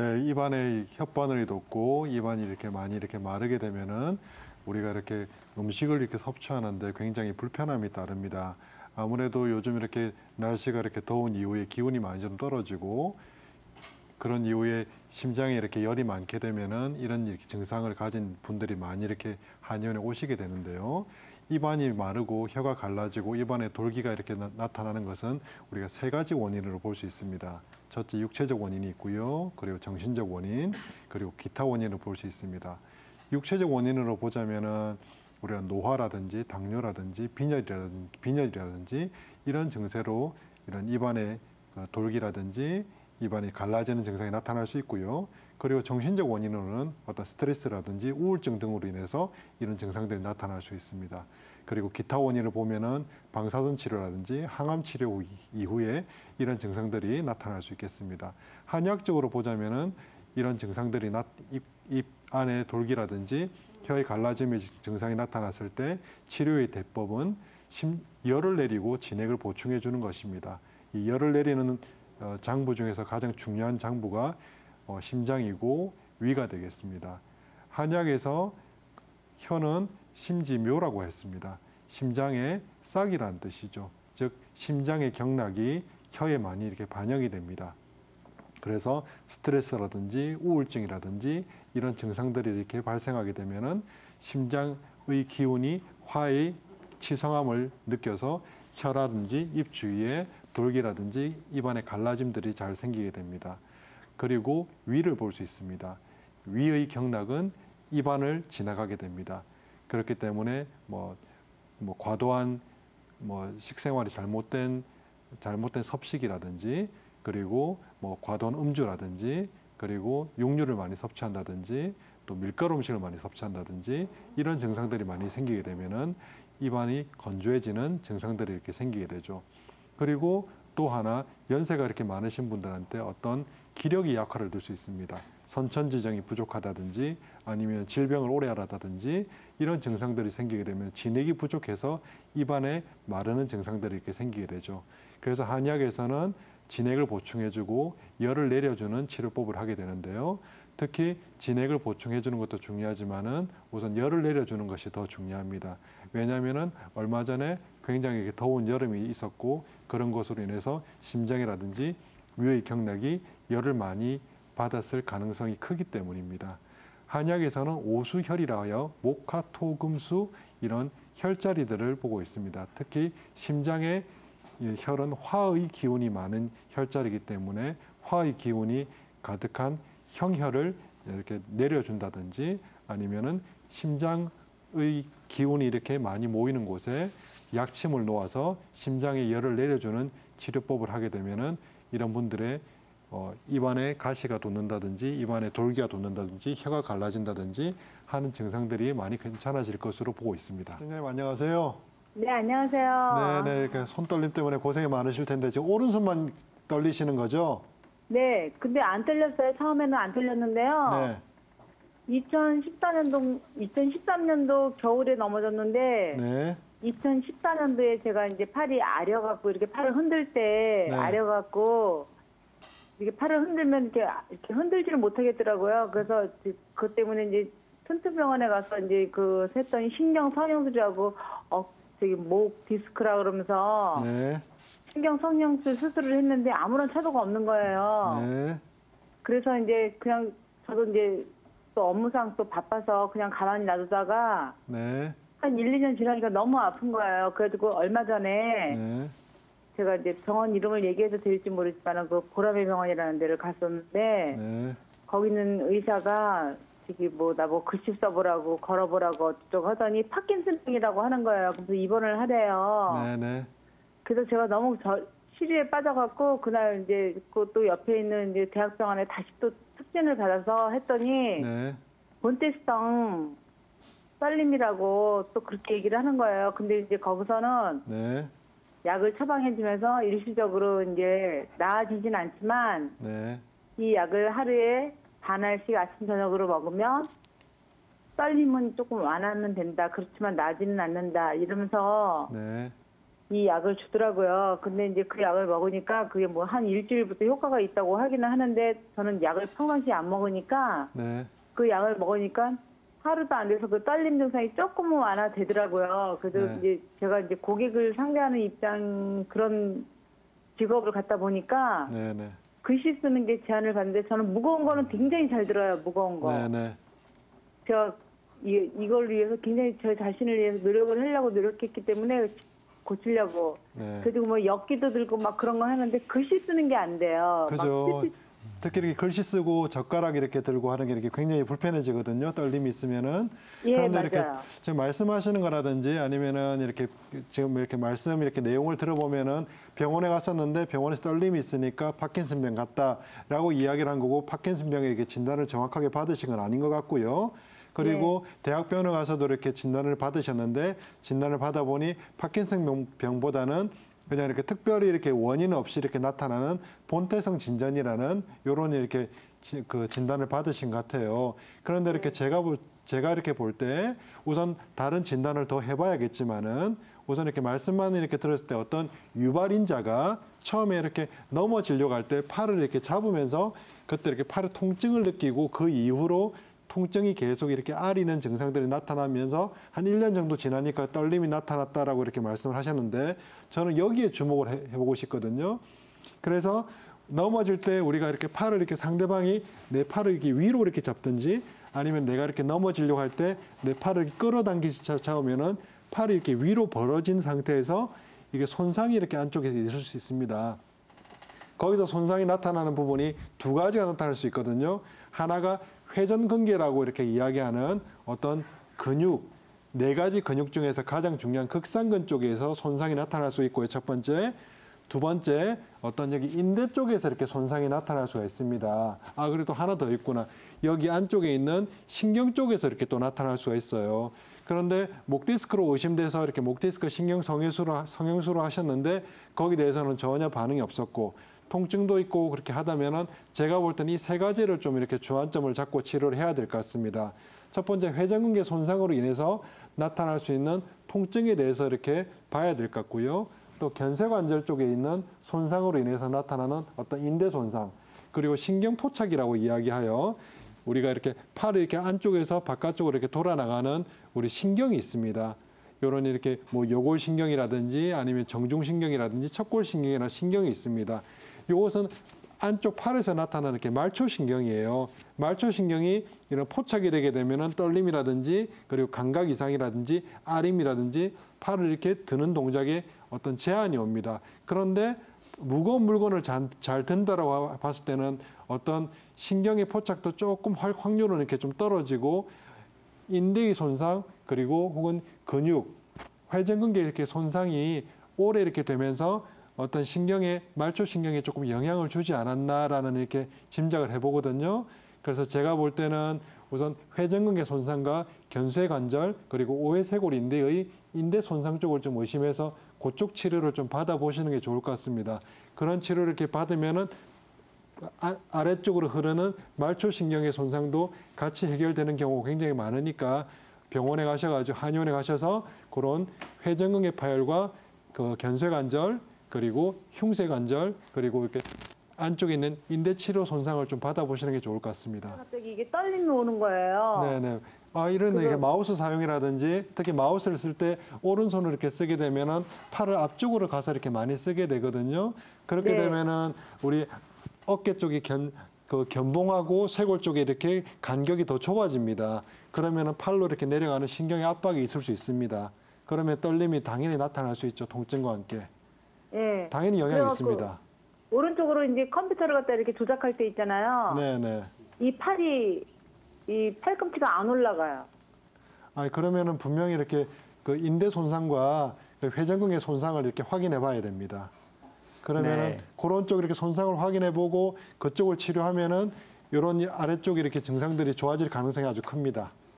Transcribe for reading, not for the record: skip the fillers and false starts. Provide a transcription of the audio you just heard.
네, 입안에 혓바늘이 돋고 입안이 이렇게 많이 이렇게 마르게 되면은 우리가 이렇게 음식을 이렇게 섭취하는데 굉장히 불편함이 따릅니다. 아무래도 요즘 이렇게 날씨가 이렇게 더운 이후에 기운이 많이 좀 떨어지고 그런 이후에 심장에 이렇게 열이 많게 되면은 이런 이렇게 증상을 가진 분들이 많이 이렇게 한의원에 오시게 되는데요. 입안이 마르고 혀가 갈라지고 입안에 돌기가 이렇게 나타나는 것은 우리가 세 가지 원인으로 볼 수 있습니다. 첫째, 육체적 원인이 있고요. 그리고 정신적 원인, 그리고 기타 원인을 볼 수 있습니다. 육체적 원인으로 보자면은 우리가 노화라든지 당뇨라든지 빈혈이라든지 이런 증세로 이런 입안에 돌기라든지 입안이 갈라지는 증상이 나타날 수 있고요. 그리고 정신적 원인으로는 어떤 스트레스라든지 우울증 등으로 인해서 이런 증상들이 나타날 수 있습니다. 그리고 기타 원인을 보면은 방사선 치료라든지 항암 치료 이후에 이런 증상들이 나타날 수 있겠습니다. 한의학적으로 보자면은 이런 증상들이 입 안에 돌기라든지 혀의 갈라짐의 증상이 나타났을 때 치료의 대법은 열을 내리고 진액을 보충해 주는 것입니다. 이 열을 내리는 장부 중에서 가장 중요한 장부가 심장이고 위가 되겠습니다. 한약에서 혀는 심지묘라고 했습니다. 심장의 싹이라는 뜻이죠. 즉 심장의 경락이 혀에 많이 이렇게 반영이 됩니다. 그래서 스트레스라든지 우울증이라든지 이런 증상들이 이렇게 발생하게 되면은 심장의 기운이 화의 치성함을 느껴서 혀라든지 입 주위에 돌기라든지 입안에 갈라짐들이 잘 생기게 됩니다. 그리고 위를 볼 수 있습니다. 위의 경락은 입안을 지나가게 됩니다. 그렇기 때문에 과도한 식생활이 잘못된 섭식이라든지 그리고 과도한 음주라든지 그리고 육류를 많이 섭취한다든지 또 밀가루 음식을 많이 섭취한다든지 이런 증상들이 많이 생기게 되면은 입안이 건조해지는 증상들이 이렇게 생기게 되죠. 그리고 또 하나 연세가 이렇게 많으신 분들한테 어떤 기력이 약화를 들 수 있습니다. 선천지정이 부족하다든지 아니면 질병을 오래 앓았다든지 이런 증상들이 생기게 되면 진액이 부족해서 입안에 마르는 증상들이 이렇게 생기게 되죠. 그래서 한의학에서는 진액을 보충해주고 열을 내려주는 치료법을 하게 되는데요. 특히 진액을 보충해주는 것도 중요하지만은 우선 열을 내려주는 것이 더 중요합니다. 왜냐하면은 얼마 전에 굉장히 더운 여름이 있었고 그런 것으로 인해서 심장이라든지 위의 경락이 열을 많이 받았을 가능성이 크기 때문입니다. 한약에서는 오수혈이라 하여 목화, 토, 금, 수 이런 혈자리들을 보고 있습니다. 특히 심장의 혈은 화의 기운이 많은 혈자리이기 때문에 화의 기운이 가득한 형혈을 이렇게 내려준다든지 아니면은 심장의 기운이 이렇게 많이 모이는 곳에 약침을 놓아서 심장의 열을 내려주는 치료법을 하게 되면은 이런 분들의 입안에 가시가 돋는다든지 입안에 돌기가 돋는다든지 혀가 갈라진다든지 하는 증상들이 많이 괜찮아질 것으로 보고 있습니다. 선생님 안녕하세요. 네, 안녕하세요. 네네, 손 떨림 때문에 고생이 많으실 텐데 지금 오른손만 떨리시는 거죠? 네, 근데 안 틀렸어요. 처음에는 안 틀렸는데요. 네. 2013년도 겨울에 넘어졌는데, 네. 2014년도에 제가 이제 팔이 아려갖고, 이렇게 팔을 흔들 때 네. 아려갖고, 이렇게 팔을 흔들면 이렇게 흔들지를 못하겠더라고요. 그래서 그것 때문에 이제 튼튼병원에 가서 이제 했더니 신경 성형술이라고, 목 디스크라 그러면서, 네. 신경 성형술 수술을 했는데 아무런 차도가 없는 거예요. 네. 그래서 이제 그냥 저도 이제 또 업무상 또 바빠서 그냥 가만히 놔두다가 네. 한 1, 2년 지나니까 너무 아픈 거예요. 그래도 얼마 전에 네. 제가 이제 병원 이름을 얘기해도 될지 모르지만 보라매 병원이라는 데를 갔었는데 네. 거기는 의사가 나보고 글씨 써보라고 걸어보라고 어쩌고 하더니 파킨슨병이라고 하는 거예요. 그래서 입원을 하래요. 네네. 그래서 제가 너무 시리에 빠져갖고 그날 이제 또 옆에 있는 이제 대학병원에 다시 또 특진을 받아서 했더니 네. 본테스성 썰림이라고 또 그렇게 얘기를 하는 거예요. 근데 이제 거기서는 네. 약을 처방해주면서 일시적으로 이제 나아지진 않지만 네. 이 약을 하루에 반 알씩 아침 저녁으로 먹으면 썰림은 조금 완화는 된다. 그렇지만 나지는 않는다. 이러면서 네. 이 약을 주더라고요. 근데 이제 그 약을 먹으니까 그게 뭐 한 일주일부터 효과가 있다고 하기는 하는데 저는 약을 평상시에 안 먹으니까 네. 그 약을 먹으니까 하루도 안 돼서 그 떨림 증상이 조금은 완화되더라고요. 그래서 네. 이제 제가 이제 고객을 상대하는 입장 그런 직업을 갖다 보니까 네, 네. 글씨 쓰는 게 제안을 받는데 저는 무거운 거는 굉장히 잘 들어요. 무거운 거. 네, 네. 제가 이걸 위해서 굉장히 저 자신을 위해서 노력을 하려고 노력했기 때문에 고치려고. 네. 그리고 뭐 엽기도 들고 막 그런 거 하는데 글씨 쓰는 게 안 돼요. 그죠. 특히 이렇게 글씨 쓰고 젓가락 이렇게 들고 하는 게 이렇게 굉장히 불편해지거든요. 떨림이 있으면은. 예, 그런데 맞아요. 이렇게 지금 말씀하시는 거라든지 아니면은 이렇게 지금 이렇게 말씀 이렇게 내용을 들어보면은 병원에 갔었는데 병원에서 떨림이 있으니까 파킨슨병 같다라고 이야기를 한 거고 파킨슨병의 이렇게 진단을 정확하게 받으신 건 아닌 것 같고요. 그리고 대학병원에 가서도 이렇게 진단을 받으셨는데 진단을 받아보니 파킨슨병보다는 그냥 이렇게 특별히 이렇게 원인 없이 이렇게 나타나는 본태성 진전이라는 요런 이렇게 그 진단을 받으신 것 같아요. 그런데 이렇게 제가 이렇게 볼 때 우선 다른 진단을 더 해봐야겠지만은 우선 이렇게 말씀만 이렇게 들었을 때 어떤 유발인자가 처음에 이렇게 넘어지려고 할 때 팔을 이렇게 잡으면서 그때 이렇게 팔의 통증을 느끼고 그 이후로 통증이 계속 이렇게 아리는 증상들이 나타나면서 한 1년 정도 지나니까 떨림이 나타났다라고 이렇게 말씀을 하셨는데 저는 여기에 주목을 해보고 싶거든요. 그래서 넘어질 때 우리가 이렇게 팔을 이렇게 상대방이 내 팔을 이렇게 위로 이렇게 잡든지 아니면 내가 이렇게 넘어지려고 할 때 내 팔을 끌어당기시 잡으면은 팔이 이렇게 위로 벌어진 상태에서 이게 손상이 이렇게 안쪽에서 있을 수 있습니다. 거기서 손상이 나타나는 부분이 두 가지가 나타날 수 있거든요. 하나가 회전근개라고 이렇게 이야기하는 어떤 근육, 네 가지 근육 중에서 가장 중요한 극상근 쪽에서 손상이 나타날 수 있고요. 첫 번째. 두 번째, 어떤 여기 인대 쪽에서 이렇게 손상이 나타날 수가 있습니다. 아, 그리고 또 하나 더 있구나. 여기 안쪽에 있는 신경 쪽에서 이렇게 또 나타날 수가 있어요. 그런데 목 디스크로 의심돼서 이렇게 목 디스크 신경 성형수로 하셨는데 거기에 대해서는 전혀 반응이 없었고 통증도 있고 그렇게 하다면은 제가 볼 때는 이 세 가지를 좀 이렇게 주안점을 잡고 치료를 해야 될 것 같습니다. 첫 번째 회전근개 손상으로 인해서 나타날 수 있는 통증에 대해서 이렇게 봐야 될 것 같고요. 또 견쇄관절 쪽에 있는 손상으로 인해서 나타나는 어떤 인대 손상, 그리고 신경포착이라고 이야기하여 우리가 이렇게 팔을 이렇게 안쪽에서 바깥쪽으로 이렇게 돌아나가는 우리 신경이 있습니다. 요런 이렇게 뭐 요골신경이라든지 아니면 정중신경이라든지 척골신경이나 신경이 있습니다. 요것은 안쪽 팔에서 나타나는 이렇게 말초신경이에요. 말초신경이 이런 포착이 되게 되면은 떨림이라든지 그리고 감각 이상이라든지 아림이라든지 팔을 이렇게 드는 동작에 어떤 제한이 옵니다. 그런데 무거운 물건을 잘 든다라고 봤을 때는 어떤 신경의 포착도 조금 확률은 이렇게 좀 떨어지고 인대의 손상 그리고 혹은 근육, 회전근개 이렇게 손상이 오래 이렇게 되면서 어떤 신경에 말초신경에 조금 영향을 주지 않았나라는 이렇게 짐작을 해보거든요. 그래서 제가 볼 때는 우선 회전근개 손상과 견쇄관절 그리고 오해쇄골 인대의 인대 손상 쪽을 좀 의심해서 그쪽 치료를 좀 받아보시는 게 좋을 것 같습니다. 그런 치료를 이렇게 받으면은 아래쪽으로 흐르는 말초신경의 손상도 같이 해결되는 경우가 굉장히 많으니까 병원에 가셔가지고 한의원에 가셔서 그런 회전근개 파열과 그 견쇄관절 그리고 흉쇄관절 그리고 이렇게 안쪽에 있는 인대 치료 손상을 좀 받아보시는 게 좋을 것 같습니다. 갑자기 이게 떨림이 오는 거예요. 네네. 아, 이런 이렇게 마우스 사용이라든지 특히 마우스를 쓸 때 오른손을 이렇게 쓰게 되면은 팔을 앞쪽으로 가서 이렇게 많이 쓰게 되거든요. 그렇게 네. 되면은 우리 어깨 쪽이 견봉하고 쇄골 쪽에 이렇게 간격이 더 좁아집니다. 그러면은 팔로 이렇게 내려가는 신경의 압박이 있을 수 있습니다. 그러면 떨림이 당연히 나타날 수 있죠. 통증과 함께. 예. 당연히 영향이 그래갖고 있습니다. 오른쪽으로 이제 컴퓨터를 갖다 이렇게 조작할 때 있잖아요. 네네. 이 팔이 이 팔꿈치가 안 올라가요. 아, 그러면은 분명히 이렇게 그 인대 손상과 그 회전근개 손상을 이렇게 확인해 봐야 됩니다. 그러면은 네. 그런 쪽 이렇게 손상을 확인해 보고 그쪽을 치료하면은 이런 아래쪽 이렇게 증상들이 좋아질 가능성이 아주 큽니다.